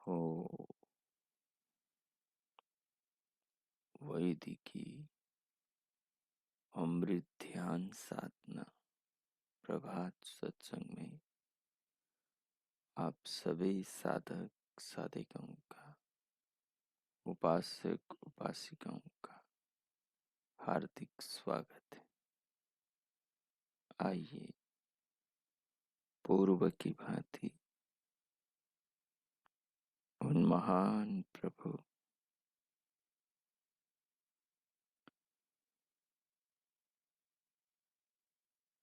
हो वैदिकी अमृत ध्यान साधना प्रभात सत्संग में आप सभी साधक साधिकाओं का, उपासक उपासिकाओं का हार्दिक स्वागत है। आइए पूर्व की भांति उन महान प्रभु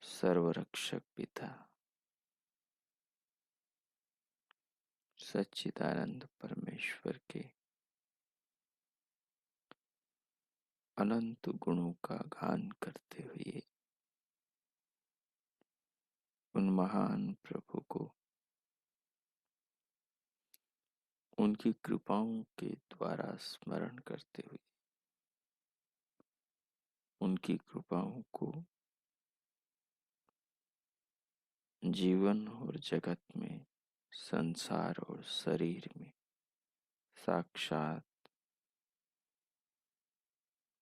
सर्वरक्षक पिता सच्चिदानंद परमेश्वर के अनंत गुणों का गान करते हुए उन महान प्रभु को उनकी कृपाओं के द्वारा स्मरण करते हुए उनकी कृपाओं को जीवन और जगत में, संसार और शरीर में साक्षात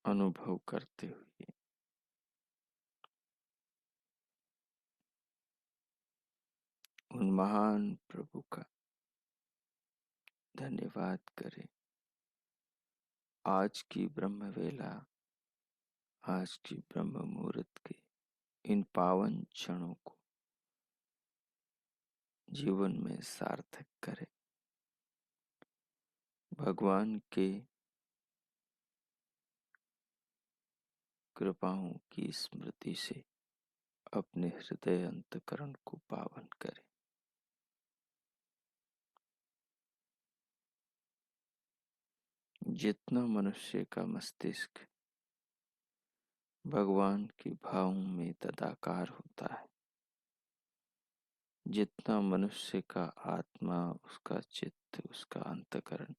अनुभव करते हुए उन महान प्रभु का धन्यवाद करें। आज की ब्रह्म वेला, आज की ब्रह्म मुहूर्त के इन पावन क्षणों को जीवन में सार्थक करें। भगवान के कृपाओं की स्मृति से अपने हृदय अंतकरण को पावन करें। जितना मनुष्य का मस्तिष्क भगवान के भावों में तदाकार होता है, जितना मनुष्य का आत्मा, उसका चित्त, उसका अंतकरण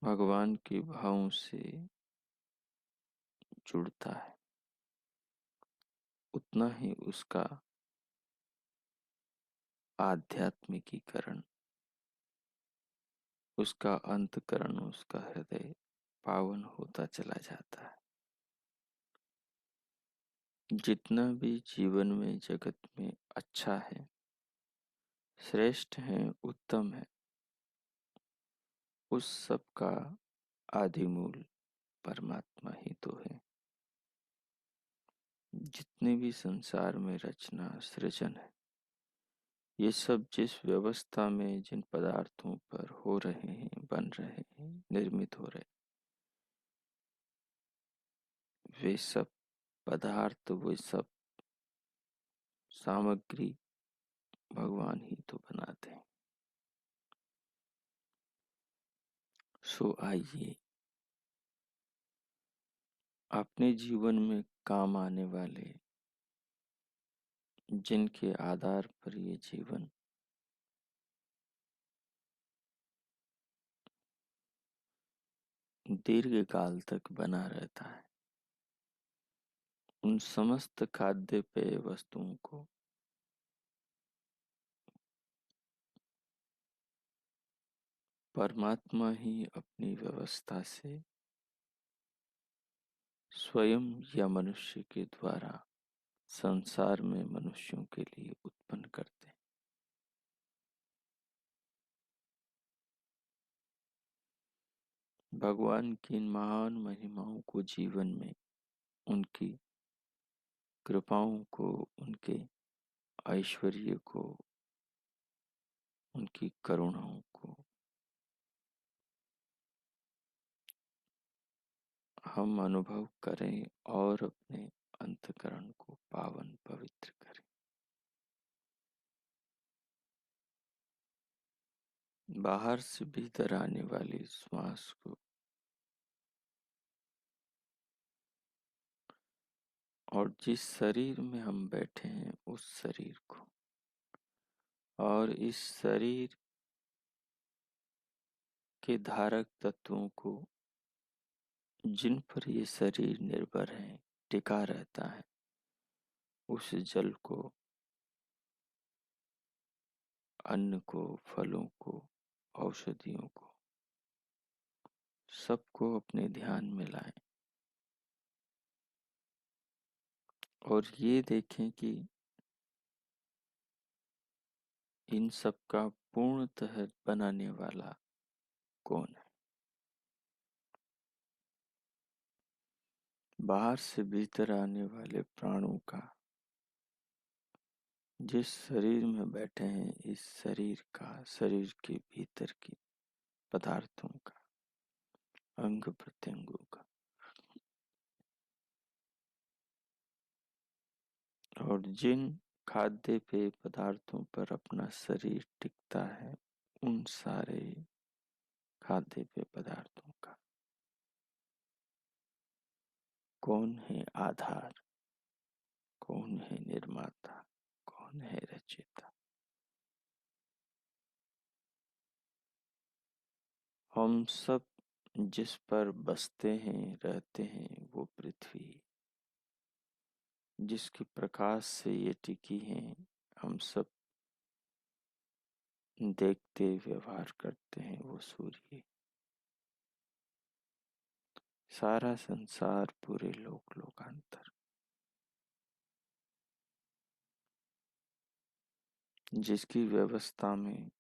भगवान के भावों से जुड़ता है, उतना ही उसका आध्यात्मिकीकरण, उसका अंतकरण, उसका हृदय पावन होता चला जाता है। जितना भी जीवन में, जगत में अच्छा है, श्रेष्ठ है, उत्तम है, उस सब का आदिमूल परमात्मा ही तो है। जितने भी संसार में रचना सृजन है, ये सब जिस व्यवस्था में जिन पदार्थों पर हो रहे हैं, बन रहे हैं, निर्मित हो रहे, वे सब पदार्थ, वे सब सामग्री भगवान ही तो बनाते हैं। सो आइए अपने जीवन में काम आने वाले, जिनके आधार पर ये जीवन दीर्घ काल तक बना रहता है, उन समस्त खाद्य पेय वस्तुओं को परमात्मा ही अपनी व्यवस्था से स्वयं या मनुष्य के द्वारा संसार में मनुष्यों के लिए उत्पन्न करते हैं। भगवान की इन महान महिमाओं को जीवन में, उनकी कृपाओं को, उनके ऐश्वर्य को, उनकी करुणाओं को हम अनुभव करें और अपने अंतःकरण को पावन पवित्र करें। बाहर से भीतर आने वाली श्वास को और जिस शरीर में हम बैठे हैं उस शरीर को, और इस शरीर के धारक तत्वों को, जिन पर ये शरीर निर्भर है, टिका रहता है, उस जल को, अन्न को, फलों को, औषधियों को, सबको अपने ध्यान में लाएं और ये देखें कि इन सब का पूर्णतः बनाने वाला कौन है। बाहर से भीतर आने वाले प्राणों का, जिस शरीर में बैठे हैं इस शरीर का, शरीर के भीतर की पदार्थों का, अंग प्रत्यंगों का, और जिन खाद्य पेय पदार्थों पर अपना शरीर टिकता है उन सारे खाद्य पेय पदार्थों का कौन है आधार, कौन है निर्माता, कौन है रचयिता। हम सब जिस पर बसते हैं, रहते हैं, वो पृथ्वी, जिसके प्रकाश से ये टिकी हैं, हम सब देखते व्यवहार करते हैं, वो सूर्य। सारा संसार, पूरे लोक लोकांतर, जिसकी व्यवस्था में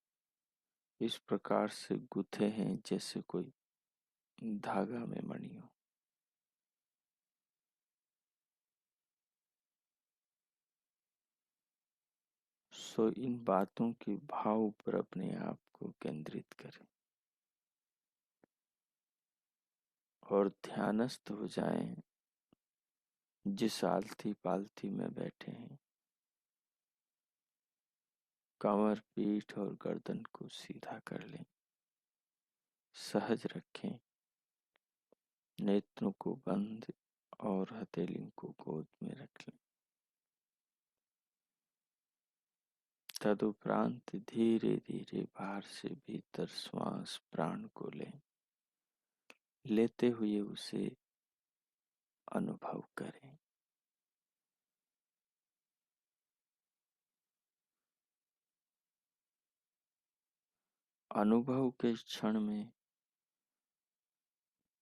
इस प्रकार से गुथे हैं जैसे कोई धागा में मणि हो। सो इन बातों के भाव पर अपने आप को केंद्रित करें और ध्यानस्थ हो जाएं। जिस आलती पालती में बैठे हैं, कमर, पीठ और गर्दन को सीधा कर लें, सहज रखें, नेत्रों को बंद और हथेलियों को गोद में रख लें। तदुपरांत धीरे धीरे बाहर से भीतर श्वास प्राण को लें, लेते हुए उसे अनुभव करें। अनुभव के क्षण में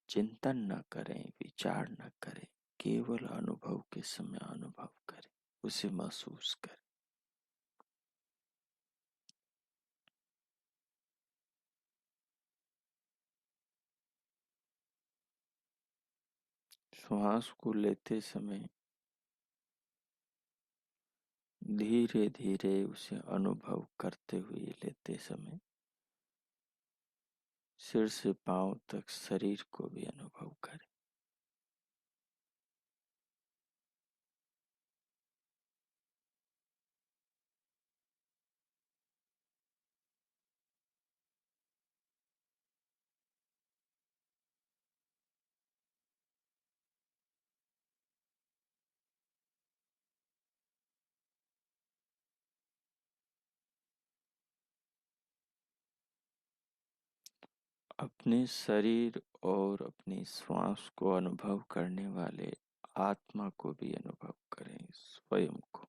चिंतन न करें, विचार न करें, केवल अनुभव के समय अनुभव करें, उसे महसूस करें। श्वास को लेते समय धीरे धीरे उसे अनुभव करते हुए लेते समय सिर से पांव तक शरीर को भी अनुभव करें। अपने शरीर और अपनी श्वास को अनुभव करने वाले आत्मा को भी अनुभव करें, स्वयं को।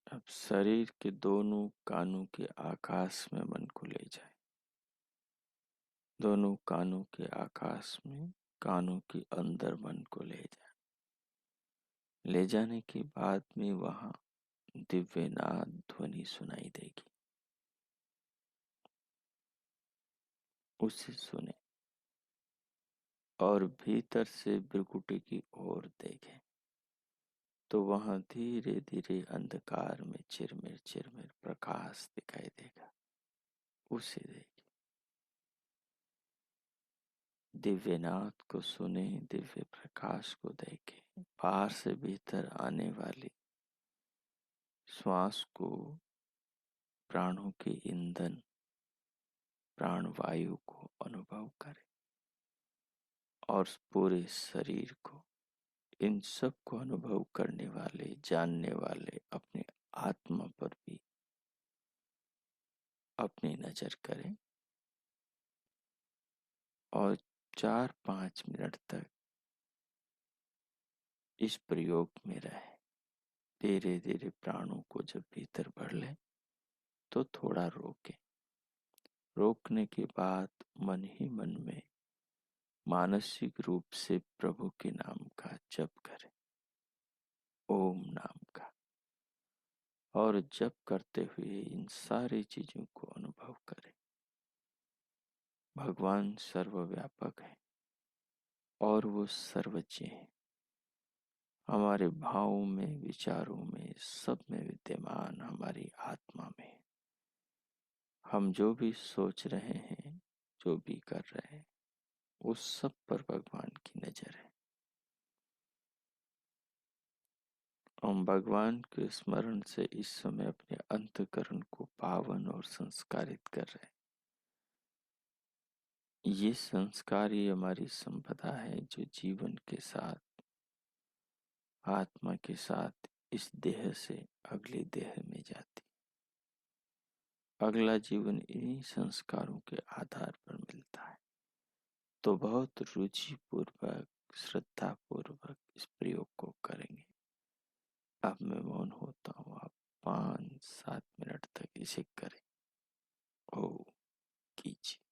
अब शरीर के दोनों कानों के आकाश में मन को ले जाए। दोनों कानों के आकाश में, कानों के अंदर मन को ले जाए। ले जाने के बाद में वहां दिव्यनाद ध्वनि सुनाई देगी, उसे सुने और भीतर से भृकुटी की ओर देखें तो वहां धीरे धीरे अंधकार में चिरमिर चिरमिर प्रकाश दिखाई देगा। उसे देखें, दिव्यनाद को सुने, दिव्य प्रकाश को देखें, बाहर से भीतर आने वाली श्वास को, प्राणों के ईंधन प्राणवायु को अनुभव करें और पूरे शरीर को, इन सब को अनुभव करने वाले, जानने वाले अपने आत्मा पर भी अपनी नजर करें और 4-5 मिनट तक इस प्रयोग में रहे। धीरे धीरे प्राणों को जब भीतर भर ले तो थोड़ा रोके। रोकने के बाद मन ही मन में मानसिक रूप से प्रभु के नाम का जप करें, ओम नाम का, और जप करते हुए इन सारी चीजों को अनुभव करें। भगवान सर्वव्यापक है और वो सर्वज्ञ है, हमारे भावों में, विचारों में, सब में विद्यमान, हमारी आत्मा में। हम जो भी सोच रहे हैं, जो भी कर रहे हैं, उस सब पर भगवान की नजर है। हम भगवान के स्मरण से इस समय अपने अंतःकरण को पावन और संस्कारित कर रहे हैं। ये संस्कार ही हमारी संपदा है जो जीवन के साथ, आत्मा के साथ इस देह से अगले देह में जाती। अगला जीवन इन्हीं संस्कारों के आधार पर मिलता है। तो बहुत रुचि पूर्वक, श्रद्धा पूर्वक इस प्रयोग को करेंगे। अब मैं मौन होता हूँ, आप 5-7 मिनट तक इसे करें। ओ कीजिए।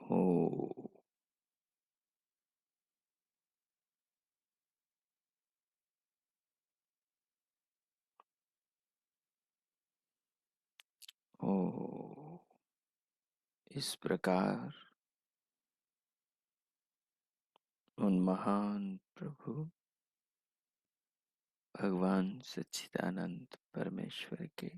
ओ ओ इस प्रकार उन महान प्रभु भगवान सच्चिदानंद परमेश्वर के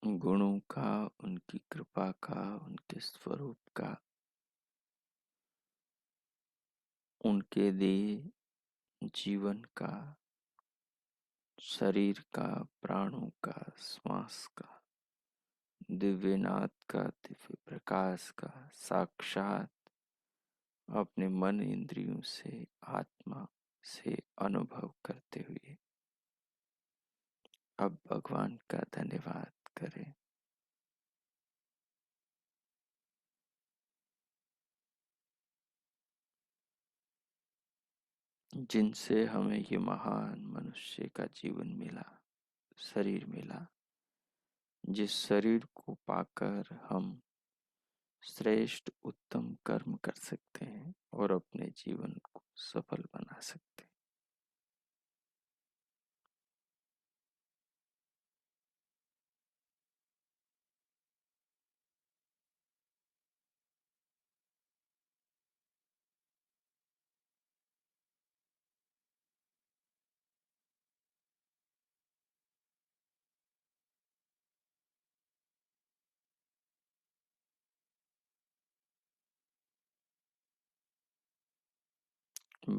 गुणों का, उनकी कृपा का, उनके स्वरूप का, उनके दिए जीवन का, शरीर का, प्राणों का, श्वास का, दिव्यनाथ का, दिव्य प्रकाश का साक्षात अपने मन इंद्रियों से, आत्मा से अनुभव करते हुए अब भगवान का धन्यवाद करें, जिनसे हमें ये महान मनुष्य का जीवन मिला, शरीर मिला, जिस शरीर को पाकर हम श्रेष्ठ उत्तम कर्म कर सकते हैं और अपने जीवन को सफल बना सकते हैं।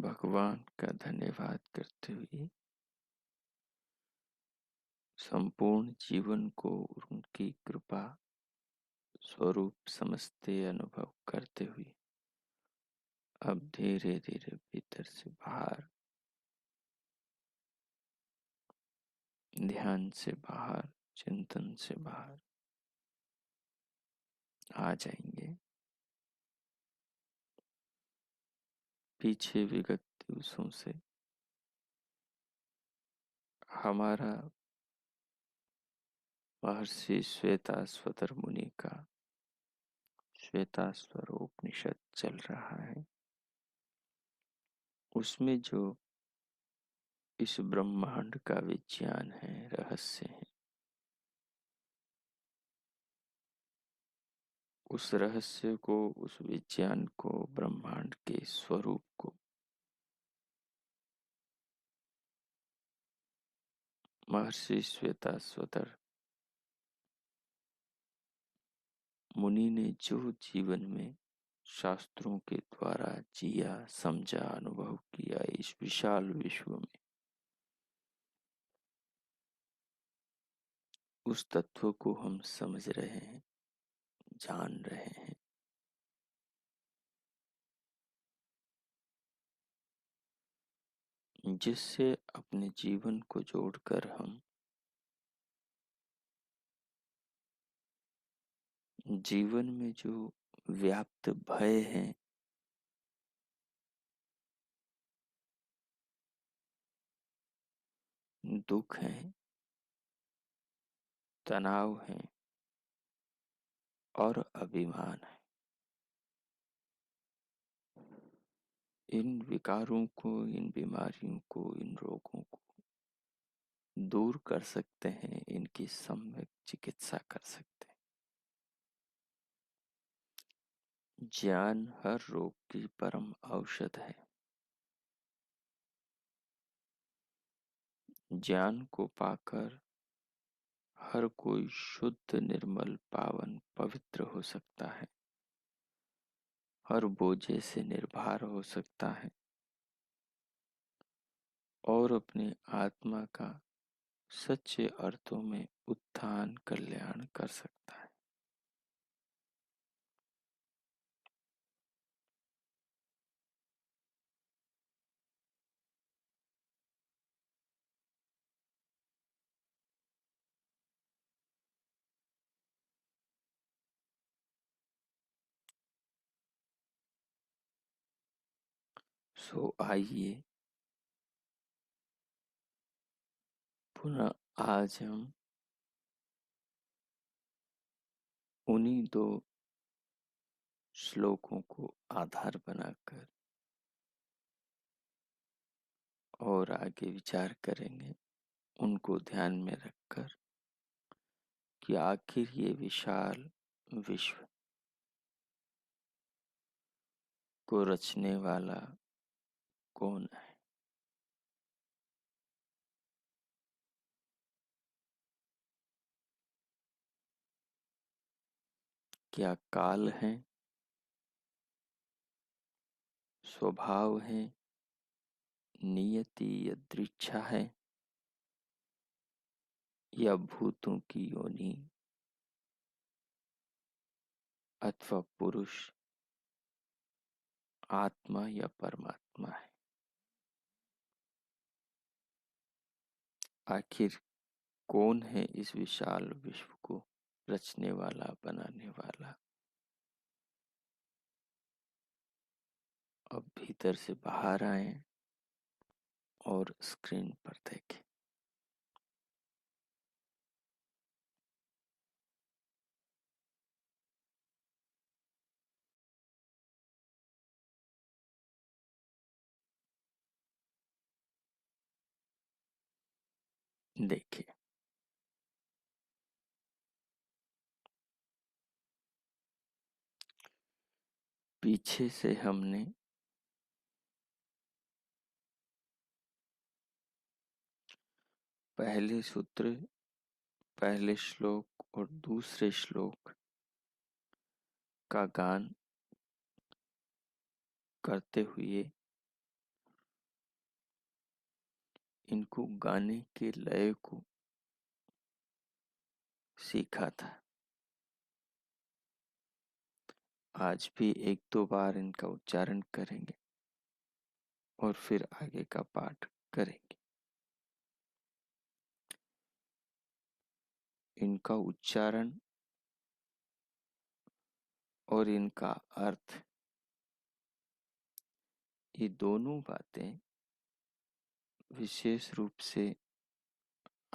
भगवान का धन्यवाद करते हुए संपूर्ण जीवन को उनकी कृपा स्वरूप समझते अनुभव करते हुए अब धीरे धीरे भीतर से बाहर, ध्यान से बाहर, चिंतन से बाहर आ जाएंगे। पीछे विगत दिवसों से हमारा महर्षि श्वेताश्वतर मुनि का श्वेताश्वर उपनिषद चल रहा है। उसमें जो इस ब्रह्मांड का विज्ञान है, रहस्य है, उस रहस्य को, उस विज्ञान को, ब्रह्मांड के स्वरूप को महर्षि श्वेताश्वतर मुनि ने जो जीवन में शास्त्रों के द्वारा जिया, समझा, अनुभव किया, इस विशाल विश्व में उस तत्व को हम समझ रहे हैं, जान रहे हैं। जिससे अपने जीवन को जोड़कर हम जीवन में जो व्याप्त भय है, दुख है, तनाव है और अभिमान है, इन विकारों को, इन बीमारियों को, इन रोगों को दूर कर सकते हैं, इनकी सम्यक चिकित्सा कर सकते हैं। ज्ञान हर रोग की परम औषध है। ज्ञान को पाकर हर कोई शुद्ध, निर्मल, पावन, पवित्र हो सकता है, हर बोझे से निर्भर हो सकता है और अपनी आत्मा का सच्चे अर्थों में उत्थान, कल्याण कर सकता है। सो आइए पुनः आज हम उन्हीं दो श्लोकों को आधार बनाकर और आगे विचार करेंगे, उनको ध्यान में रखकर, कि आखिर ये विशाल विश्व को रचने वाला कौन है। क्या काल है, स्वभाव है, नियति या दृच्छा है, या भूतों की योनि अथवा पुरुष, आत्मा या परमात्मा है। आखिर कौन है इस विशाल विश्व को रचने वाला, बनाने वाला। अब भीतर से बाहर आए और स्क्रीन पर देखें। देखिए, पीछे से हमने पहले सूत्र, पहले श्लोक और दूसरे श्लोक का गान करते हुए इनको गाने के लय को सीखा था। आज भी एक दो बार इनका उच्चारण करेंगे और फिर आगे का पाठ करेंगे। इनका उच्चारण और इनका अर्थ, ये दोनों बातें विशेष रूप से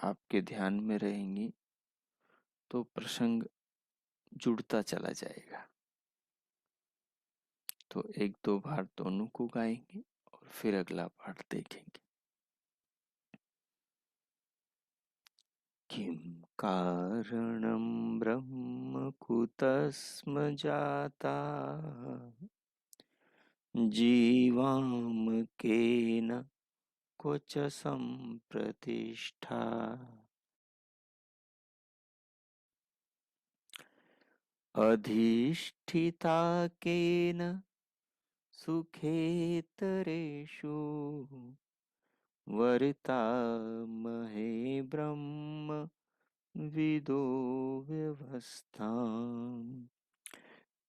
आपके ध्यान में रहेंगी तो प्रसंग जुड़ता चला जाएगा। तो एक दो बार दोनों को गाएंगे और फिर अगला पाठ देखेंगे। किं कारणं ब्रह्म कुतस्म जाता, जीवां केन क्वच संप्रतिष्ठा, अधिष्ठिता केन सुखेतरेषु, वर्तामहे ब्रह्म विदो व्यवस्थाम्।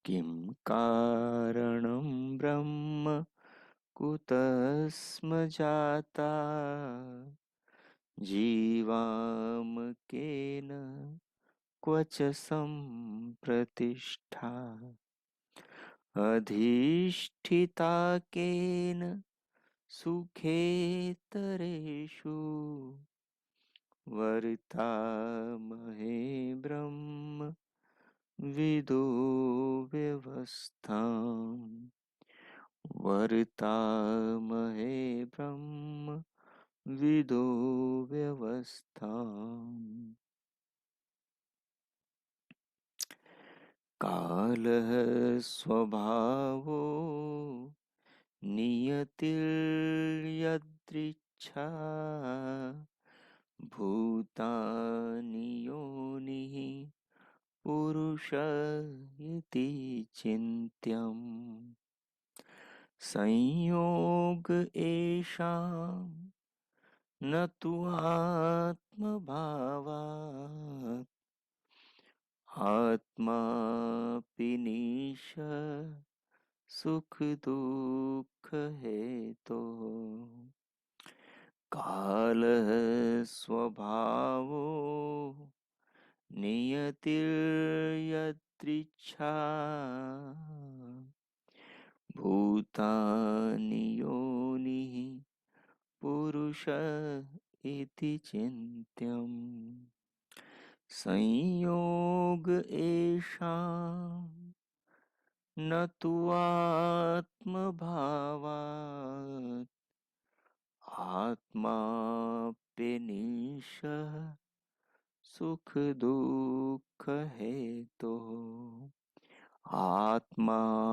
किं कारणं ब्रह्म कुतस्म जाता, जीवां केन क्वच संप्रतिष्ठा, अधिष्ठिता केन सुखेतरेषु, वर्तामहे ब्रह्म विदो व्यवस्थाम्। वर्तामहे ब्रह्म विदो व्यवस्थाम्। कालः स्वभावो नियतिर्यदृच्छा, भूतानि योनिः पुरुष इति चिन्त्यम्। संयोग येषां न तु आत्मभावात्, आत्मापि सुख दुःख हेतुः। कालः स्वभावो नियतिर्यदृच्छा, भूतानि योनिः पुरुष इति चिन्त्यम्। संयोग ऐसा न तु आत्मभावात् आत्माप्यनीशः सुख दुःख हेतु आत्माप्यनीशः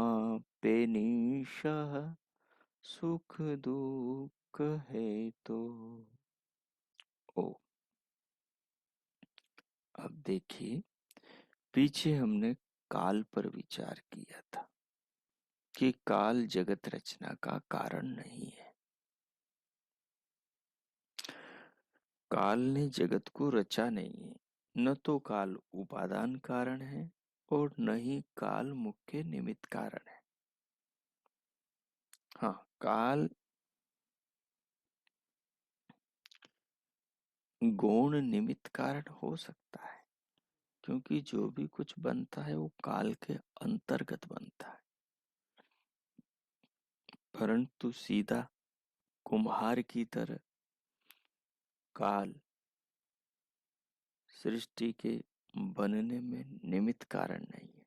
सुख दुःख हेतु। ओ, अब देखिए, पीछे हमने काल पर विचार किया था कि काल जगत रचना का कारण नहीं है। काल ने जगत को रचा नहीं है। न तो काल उपादान कारण है और न ही काल मुख्य निमित्त कारण है। हाँ, काल गौण निमित्त कारण हो सकता है, क्योंकि जो भी कुछ बनता है वो काल के अंतर्गत बनता है। परंतु सीधा कुम्हार की तरह काल सृष्टि के बनने में निमित्त कारण नहीं है,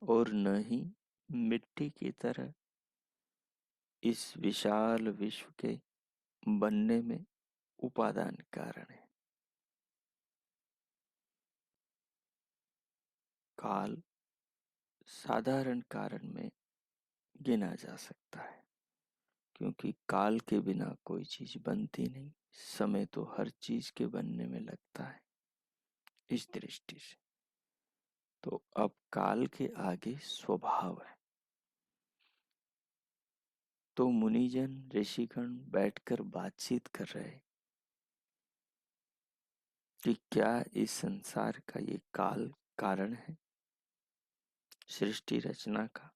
और न ही मिट्टी की तरह इस विशाल विश्व के बनने में उपादान कारण है। काल साधारण कारण में गिना जा सकता है, क्योंकि काल के बिना कोई चीज बनती नहीं। समय तो हर चीज के बनने में लगता है। इस दृष्टि से तो अब काल के आगे स्वभाव है। तो मुनिजन ऋषिगण बैठकर बातचीत कर रहे कि क्या इस संसार का ये काल कारण है सृष्टि रचना का।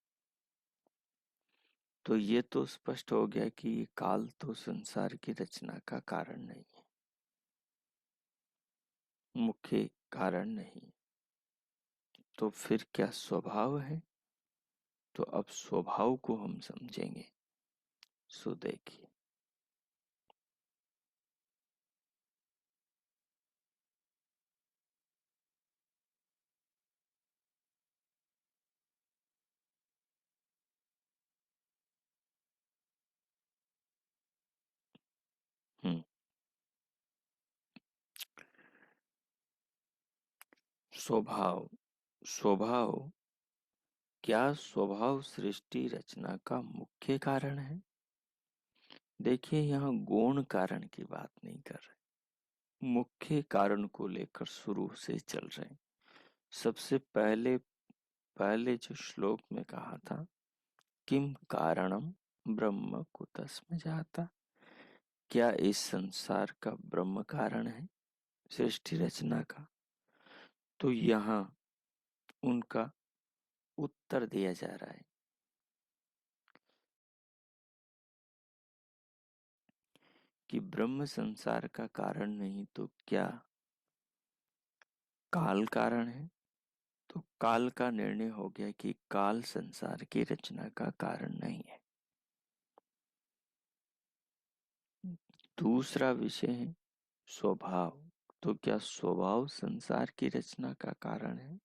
तो ये तो स्पष्ट हो गया कि ये काल तो संसार की रचना का कारण नहीं है, मुख्य कारण नहीं। तो फिर क्या स्वभाव है। तो अब स्वभाव को हम समझेंगे। सो देखिए, हम्म स्वभाव। स्वभाव, क्या स्वभाव सृष्टि रचना का मुख्य कारण है। देखिए, यहाँ गौण कारण की बात नहीं कर रहे, मुख्य कारण को लेकर शुरू से चल रहे हैं। सबसे पहले पहले जो श्लोक में कहा था, किम कारणम ब्रह्म कुतस्म जाता, क्या इस संसार का ब्रह्म कारण है सृष्टि रचना का। तो यहाँ उनका उत्तर दिया जा रहा है कि ब्रह्म संसार का कारण नहीं तो क्या काल कारण है। तो काल का निर्णय हो गया कि काल संसार की रचना का कारण नहीं है। दूसरा विषय है स्वभाव। तो क्या स्वभाव संसार की रचना का कारण है।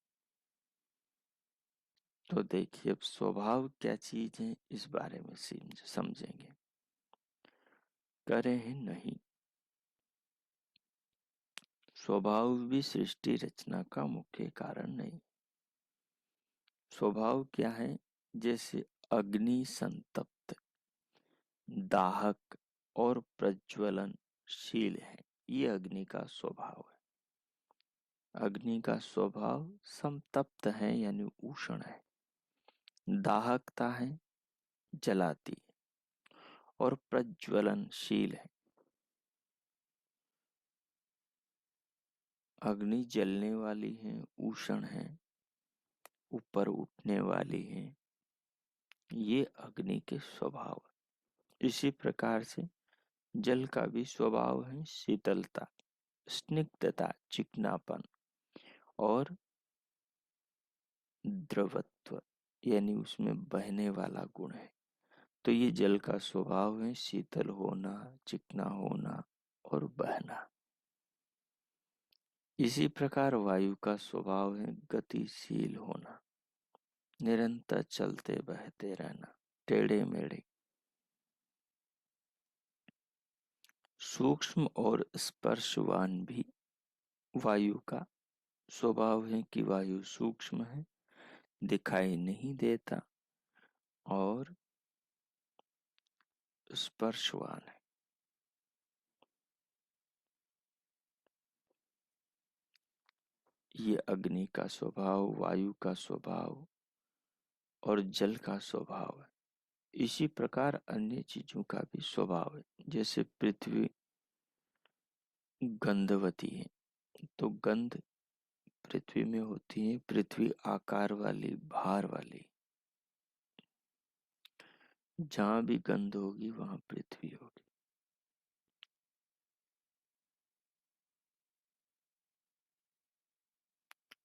तो देखिए, अब स्वभाव क्या चीज है इस बारे में समझेंगे। करें हैं नहीं, स्वभाव भी सृष्टि रचना का मुख्य कारण नहीं। स्वभाव क्या है। जैसे अग्नि संतप्त, दाहक और प्रज्वलनशील है, ये अग्नि का स्वभाव है। अग्नि का स्वभाव संतप्त है यानी उष्ण है, दाहकता है, जलाती है, और प्रज्वलनशील है। अग्नि जलने वाली है, उष्ण है, ऊपर उठने वाली है, ये अग्नि के स्वभाव है। इसी प्रकार से जल का भी स्वभाव है शीतलता, स्निग्धता, चिकनापन और द्रवत्व, यानी उसमें बहने वाला गुण है। तो ये जल का स्वभाव है शीतल होना, चिकना होना और बहना। इसी प्रकार वायु का स्वभाव है गतिशील होना, निरंतर चलते बहते रहना, टेढ़े मेढ़े। सूक्ष्म और स्पर्शवान भी वायु का स्वभाव है कि वायु सूक्ष्म है, दिखाई नहीं देता और स्पर्शवान है। ये अग्नि का स्वभाव, वायु का स्वभाव और जल का स्वभाव है। इसी प्रकार अन्य चीजों का भी स्वभाव है। जैसे पृथ्वी गंधवती है, तो गंध पृथ्वी में होती है, पृथ्वी आकार वाली, भार वाली। जहां भी गंध होगी वहां पृथ्वी होगी।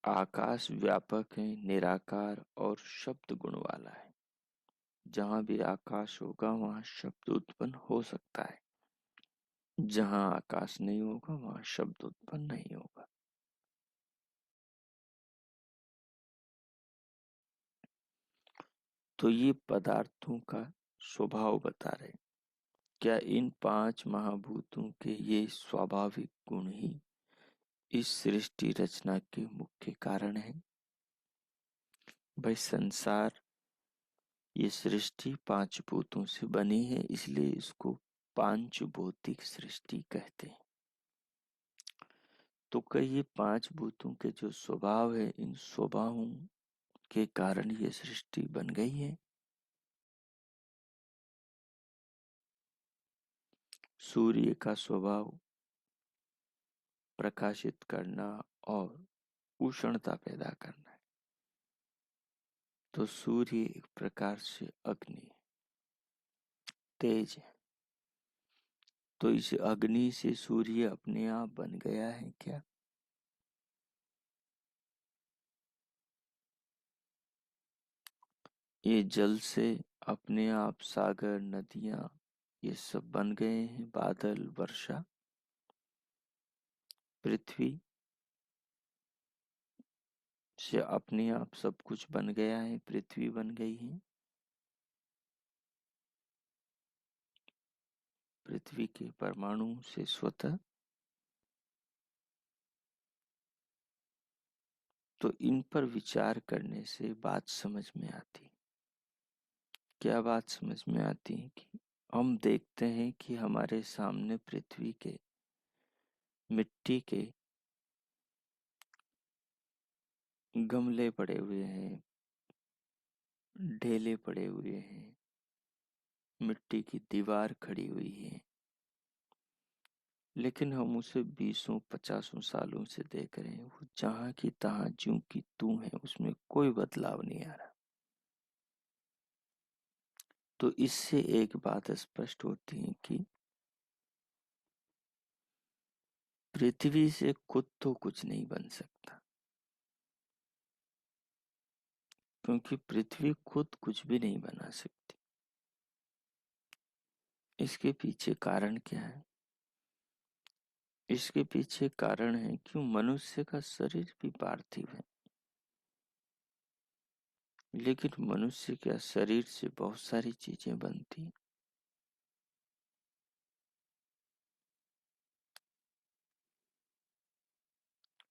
आकाश व्यापक है, निराकार और शब्द गुण वाला है। जहां भी आकाश होगा वहां शब्द उत्पन्न हो सकता है, जहां आकाश नहीं होगा वहां शब्द उत्पन्न नहीं होगा। तो ये पदार्थों का स्वभाव बता रहे। क्या इन पांच महाभूतों के ये स्वाभाविक गुण ही इस सृष्टि रचना के मुख्य कारण है? भाई संसार, ये सृष्टि पांच भूतों से बनी है, इसलिए इसको पांच भौतिक सृष्टि कहते हैं। तो कई ये पांच भूतों के जो स्वभाव है, इन स्वभावों के कारण ये सृष्टि बन गई है। सूर्य का स्वभाव प्रकाशित करना और उष्णता पैदा करना है। तो सूर्य एक प्रकार से अग्नि है, तेज है। तो इस अग्नि से सूर्य अपने आप बन गया है क्या? ये जल से अपने आप सागर, नदियां, ये सब बन गए हैं, बादल, वर्षा। पृथ्वी से अपने आप सब कुछ बन गया है, पृथ्वी बन गई है। पृथ्वी के परमाणु से स्वतः। तो इन पर विचार करने से बात समझ में आती। क्या बात समझ में आती है कि हम देखते हैं कि हमारे सामने पृथ्वी के मिट्टी के गमले पड़े हुए हैं, ढेले पड़े हुए हैं, मिट्टी की दीवार खड़ी हुई है, लेकिन हम उसे 20-50 सालों से देख रहे हैं। वो जहां की तहां ज्यों की त्यों है, उसमें कोई बदलाव नहीं आ रहा। तो इससे एक बात स्पष्ट होती है कि पृथ्वी से खुद तो कुछ नहीं बन सकता, क्योंकि पृथ्वी खुद कुछ भी नहीं बना सकती। इसके पीछे कारण क्या है? इसके पीछे कारण है कि मनुष्य का शरीर भी पार्थिव है, लेकिन मनुष्य के शरीर से बहुत सारी चीजें बनती हैं।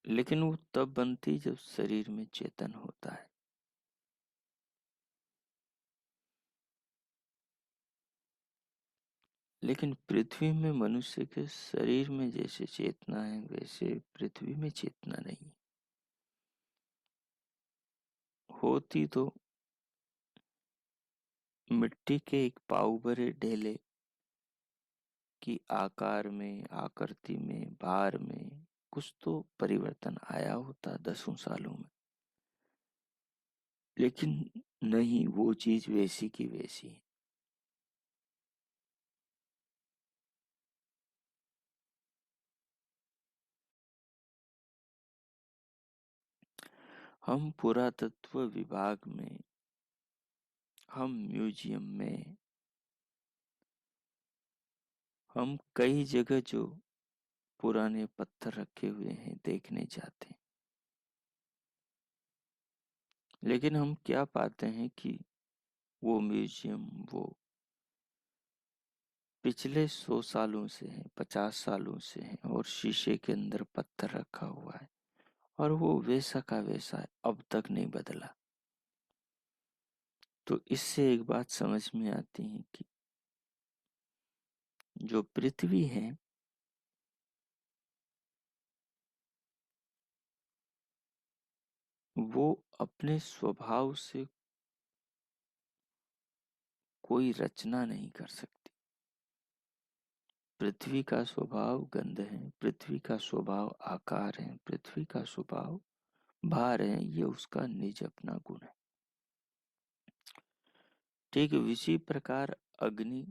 लेकिन वो तब बनती जब शरीर में चेतन होता है। लेकिन पृथ्वी में मनुष्य के शरीर में जैसे चेतना है, वैसे पृथ्वी में चेतना नहीं होती। तो मिट्टी के एक पाव भरे ढेले की आकार में, आकृति में, भार में कुछ तो परिवर्तन आया होता 10 सालों में, लेकिन नहीं, वो चीज वैसी की वैसी है। हम पुरातत्व विभाग में, हम म्यूजियम में, हम कई जगह जो पुराने पत्थर रखे हुए हैं देखने जाते हैं, लेकिन हम क्या पाते हैं कि वो म्यूजियम वो पिछले 100 सालों से है, 50 सालों से है, और शीशे के अंदर पत्थर रखा हुआ है और वो वैसा का वैसा है, अब तक नहीं बदला। तो इससे एक बात समझ में आती है कि जो पृथ्वी है वो अपने स्वभाव से कोई रचना नहीं कर सकती। पृथ्वी का स्वभाव गंध है, पृथ्वी का स्वभाव आकार है, पृथ्वी का स्वभाव भार है, ये उसका निज अपना गुण है। ठीक इसी प्रकार अग्नि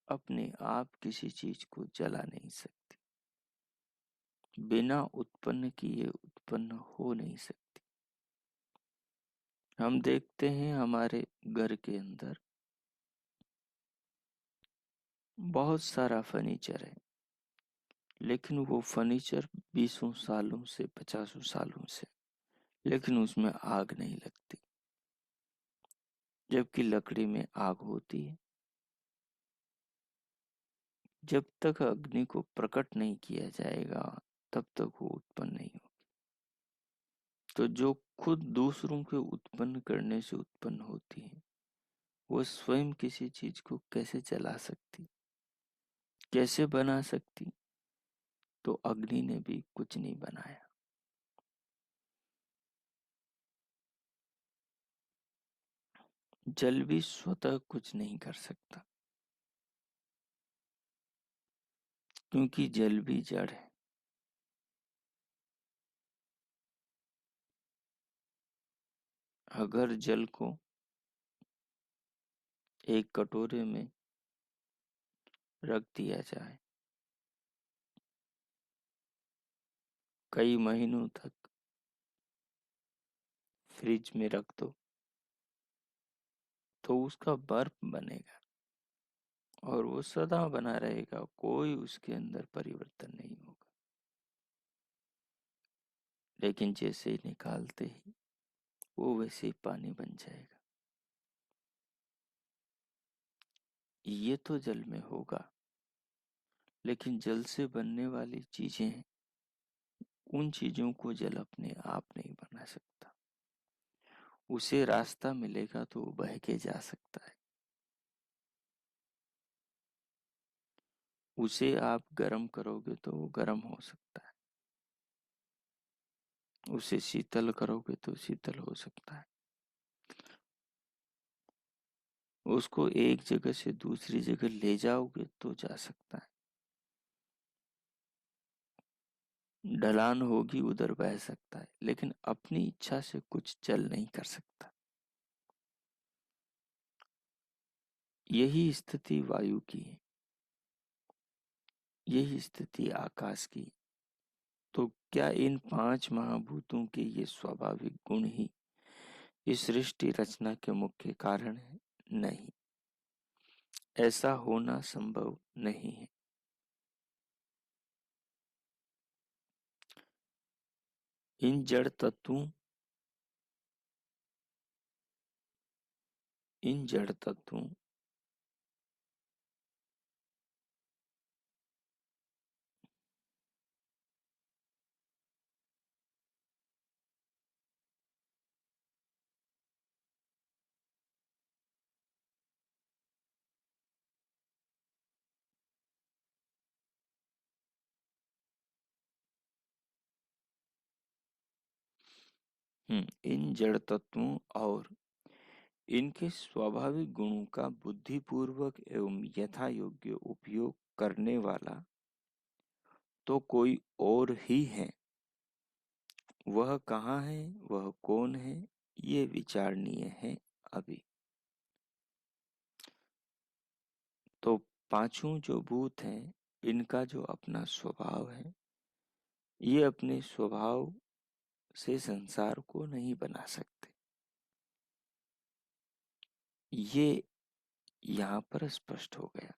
अपने आप किसी चीज को जला नहीं सकती, बिना उत्पन्न किए उत्पन्न हो नहीं सकती। हम देखते हैं हमारे घर के अंदर बहुत सारा फर्नीचर है, लेकिन वो फर्नीचर 20 सालों से 50 सालों से, लेकिन उसमें आग नहीं लगती, जबकि लकड़ी में आग होती है। जब तक अग्नि को प्रकट नहीं किया जाएगा तब तक वो उत्पन्न नहीं होगी। तो जो खुद दूसरों के उत्पन्न करने से उत्पन्न होती है, वो स्वयं किसी चीज को कैसे जला सकती, कैसे बना सकती? तो अग्नि ने भी कुछ नहीं बनाया। जल भी स्वतः कुछ नहीं कर सकता, क्योंकि जल भी जड़ है। अगर जल को एक कटोरे में रख दिया जाए कई महीनों तक, फ्रिज में रख दो, तो उसका बर्फ बनेगा और वो सदा बना रहेगा, कोई उसके अंदर परिवर्तन नहीं होगा। लेकिन जैसे ही निकालते ही वो वैसे ही पानी बन जाएगा। ये तो जल में होगा, लेकिन जल से बनने वाली चीजें, उन चीजों को जल अपने आप नहीं बना सकता। उसे रास्ता मिलेगा तो वो बह के जा सकता है। उसे आप गर्म करोगे तो वो गर्म हो सकता है, उसे शीतल करोगे तो शीतल हो सकता है, उसको एक जगह से दूसरी जगह ले जाओगे तो जा सकता है, ढलान होगी उधर बह सकता है, लेकिन अपनी इच्छा से कुछ जल नहीं कर सकता। यही स्थिति वायु की है, यही स्थिति आकाश की। तो क्या इन 5 महाभूतों के ये स्वाभाविक गुण ही इस सृष्टि रचना के मुख्य कारण है? नहीं, ऐसा होना संभव नहीं है। इन जड़ तत्वों इन जड़ तत्वों इन जड़ तत्वों और इनके स्वाभाविक गुणों का बुद्धिपूर्वक एवं यथा योग्य उपयोग करने वाला तो कोई और ही है। वह कहाँ है, वह कौन है, ये विचारणीय है अभी। तो पांचों जो भूत हैं, इनका जो अपना स्वभाव है, ये अपने स्वभाव से संसार को नहीं बना सकते। ये यहाँ पर स्पष्ट हो गया।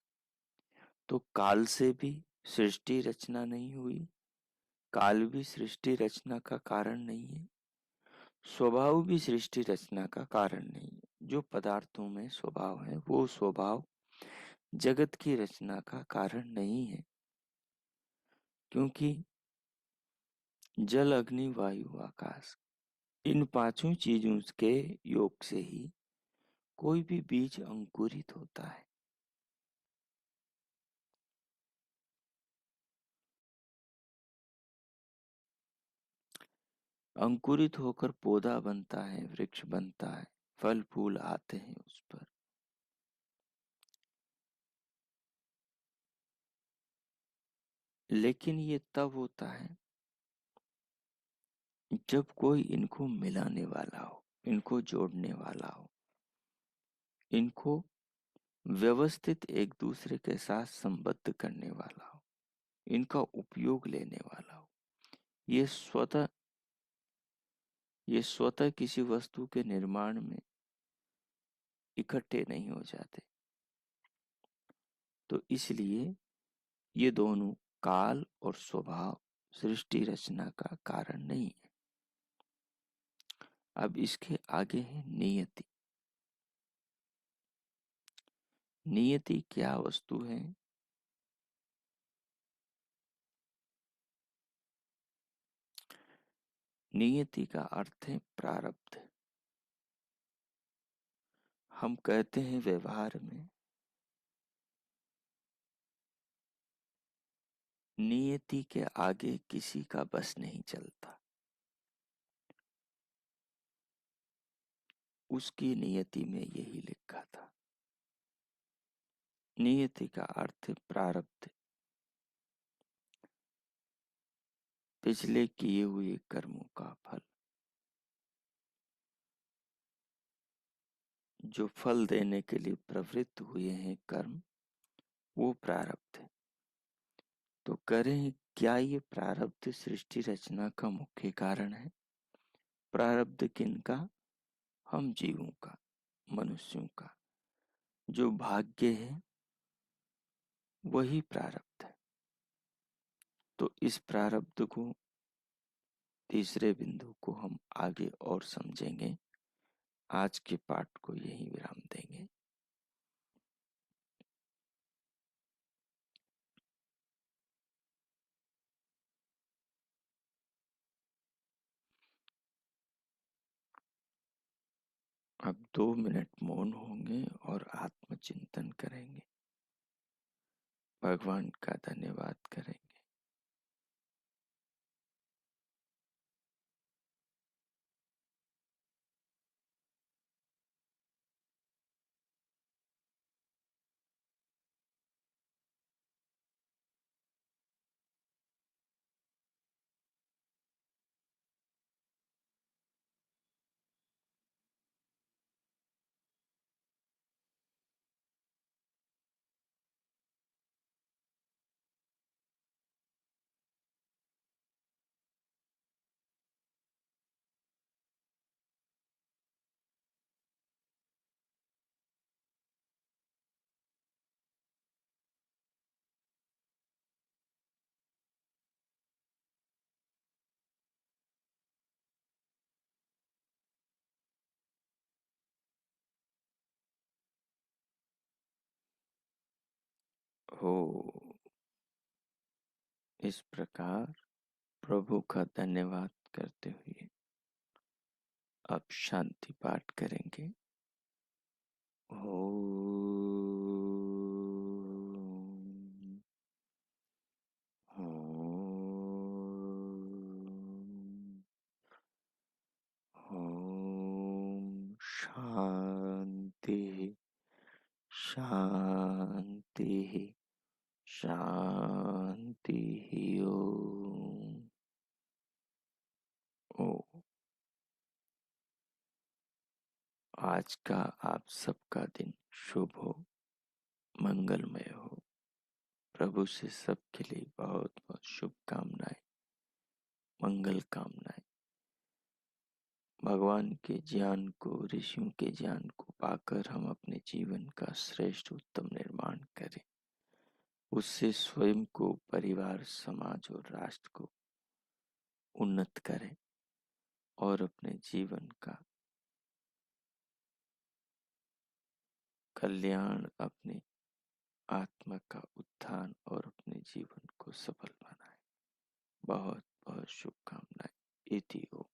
तो काल से भी सृष्टि रचना नहीं हुई, काल भी सृष्टि रचना का कारण नहीं है, स्वभाव भी सृष्टि रचना का कारण नहीं है। जो पदार्थों में स्वभाव है वो स्वभाव जगत की रचना का कारण नहीं है, क्योंकि जल, अग्नि, वायु, आकाश, इन पांचों चीजों के योग से ही कोई भी बीज अंकुरित होता है। अंकुरित होकर पौधा बनता है, वृक्ष बनता है, फल फूल आते हैं उस पर। लेकिन ये तब होता है जब कोई इनको मिलाने वाला हो, इनको जोड़ने वाला हो, इनको व्यवस्थित एक दूसरे के साथ संबद्ध करने वाला हो, इनका उपयोग लेने वाला हो। ये स्वतः ये स्वतः किसी वस्तु के निर्माण में इकट्ठे नहीं हो जाते। तो इसलिए ये दोनों, काल और स्वभाव, सृष्टि रचना का कारण नहीं है। अब इसके आगे है नियति। नियति क्या वस्तु है? नियति का अर्थ है प्रारब्ध। हम कहते हैं व्यवहार में, नियति के आगे किसी का बस नहीं चलता। उसकी नियति में यही लिखा था। नियति का अर्थ है प्रारब्ध, पिछले किए हुए कर्मों का फल। जो फल देने के लिए प्रवृत्त हुए हैं कर्म, वो प्रारब्ध है। तो करें क्या ये प्रारब्ध सृष्टि रचना का मुख्य कारण है? प्रारब्ध किनका? हम जीवों का, मनुष्यों का। जो भाग्य है वही प्रारब्ध है। तो इस प्रारब्ध को, तीसरे बिंदु को हम आगे और समझेंगे। आज के पाठ को यहीं विराम देंगे। अब 2 मिनट मौन होंगे और आत्मचिंतन करेंगे, भगवान का धन्यवाद करेंगे। हो, इस प्रकार प्रभु का धन्यवाद करते हुए अब शांति पाठ करेंगे। हो, ओम शांति शांति शांति। ओम। ओ, आज का आप सबका दिन शुभ हो, मंगलमय हो। प्रभु से सबके लिए बहुत बहुत शुभकामनाएं, मंगल कामनाएं। भगवान के ज्ञान को, ऋषियों के ज्ञान को पाकर हम अपने जीवन का श्रेष्ठ उत्तम निर्माण करें। उससे स्वयं को, परिवार, समाज और राष्ट्र को उन्नत करें और अपने जीवन का कल्याण, अपनी आत्मा का उत्थान और अपने जीवन को सफल बनाए। बहुत बहुत शुभकामनाएं। इति ओम।